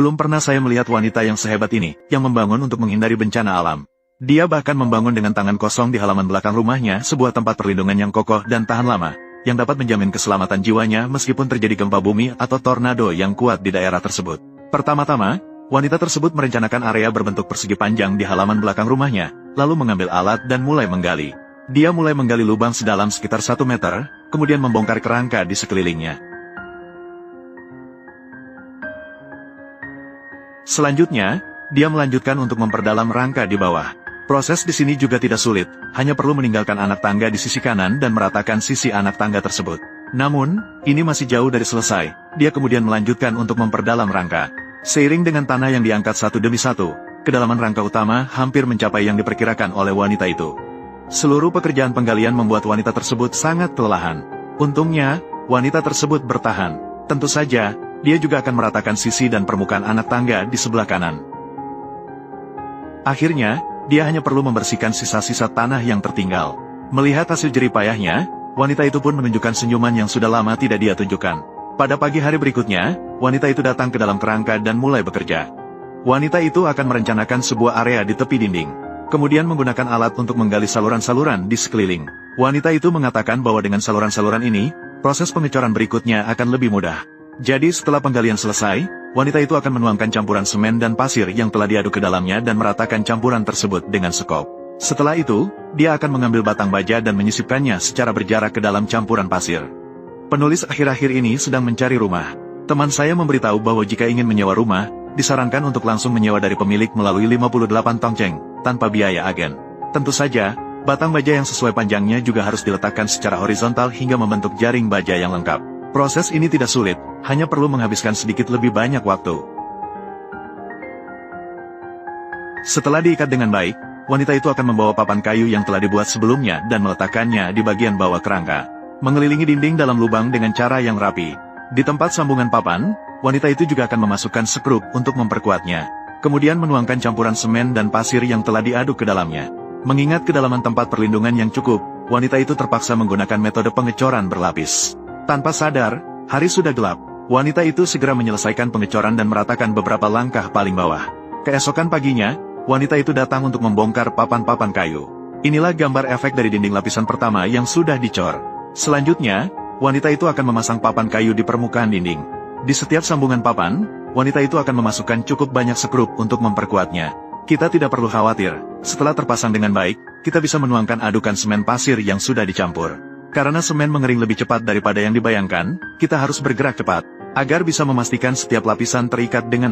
Belum pernah saya melihat wanita yang sehebat ini, yang membangun untuk menghindari bencana alam. Dia bahkan membangun dengan tangan kosong di halaman belakang rumahnya sebuah tempat perlindungan yang kokoh dan tahan lama, yang dapat menjamin keselamatan jiwanya meskipun terjadi gempa bumi atau tornado yang kuat di daerah tersebut. Pertama-tama, wanita tersebut merencanakan area berbentuk persegi panjang di halaman belakang rumahnya, lalu mengambil alat dan mulai menggali. Dia mulai menggali lubang sedalam sekitar 1 meter, kemudian membongkar kerangka di sekelilingnya. Selanjutnya, dia melanjutkan untuk memperdalam rangka di bawah. Proses di sini juga tidak sulit, hanya perlu meninggalkan anak tangga di sisi kanan dan meratakan sisi anak tangga tersebut. Namun, ini masih jauh dari selesai. Dia kemudian melanjutkan untuk memperdalam rangka. Seiring dengan tanah yang diangkat satu demi satu, kedalaman rangka utama hampir mencapai yang diperkirakan oleh wanita itu. Seluruh pekerjaan penggalian membuat wanita tersebut sangat kelelahan. Untungnya, wanita tersebut bertahan. Tentu saja, dia juga akan meratakan sisi dan permukaan anak tangga di sebelah kanan. Akhirnya, dia hanya perlu membersihkan sisa-sisa tanah yang tertinggal. Melihat hasil jerih payahnya, wanita itu pun menunjukkan senyuman yang sudah lama tidak dia tunjukkan. Pada pagi hari berikutnya, wanita itu datang ke dalam kerangka dan mulai bekerja. Wanita itu akan merencanakan sebuah area di tepi dinding. Kemudian menggunakan alat untuk menggali saluran-saluran di sekeliling. Wanita itu mengatakan bahwa dengan saluran-saluran ini, proses pengecoran berikutnya akan lebih mudah. Jadi setelah penggalian selesai, wanita itu akan menuangkan campuran semen dan pasir yang telah diaduk ke dalamnya dan meratakan campuran tersebut dengan sekop. Setelah itu, dia akan mengambil batang baja dan menyisipkannya secara berjarak ke dalam campuran pasir. Penulis akhir-akhir ini sedang mencari rumah. Teman saya memberitahu bahwa jika ingin menyewa rumah, disarankan untuk langsung menyewa dari pemilik melalui 58 tongceng, tanpa biaya agen. Tentu saja, batang baja yang sesuai panjangnya juga harus diletakkan secara horizontal hingga membentuk jaring baja yang lengkap. Proses ini tidak sulit, hanya perlu menghabiskan sedikit lebih banyak waktu. Setelah diikat dengan baik, wanita itu akan membawa papan kayu yang telah dibuat sebelumnya dan meletakkannya di bagian bawah kerangka. Mengelilingi dinding dalam lubang dengan cara yang rapi. Di tempat sambungan papan, wanita itu juga akan memasukkan sekrup untuk memperkuatnya. Kemudian menuangkan campuran semen dan pasir yang telah diaduk ke dalamnya. Mengingat kedalaman tempat perlindungan yang cukup, wanita itu terpaksa menggunakan metode pengecoran berlapis. Tanpa sadar, hari sudah gelap. Wanita itu segera menyelesaikan pengecoran dan meratakan beberapa langkah paling bawah. Keesokan paginya, wanita itu datang untuk membongkar papan-papan kayu. Inilah gambar efek dari dinding lapisan pertama yang sudah dicor. Selanjutnya, wanita itu akan memasang papan kayu di permukaan dinding. Di setiap sambungan papan, wanita itu akan memasukkan cukup banyak sekrup untuk memperkuatnya. Kita tidak perlu khawatir, setelah terpasang dengan baik, kita bisa menuangkan adukan semen pasir yang sudah dicampur. Karena semen mengering lebih cepat daripada yang dibayangkan, kita harus bergerak cepat, agar bisa memastikan setiap lapisan terikat dengan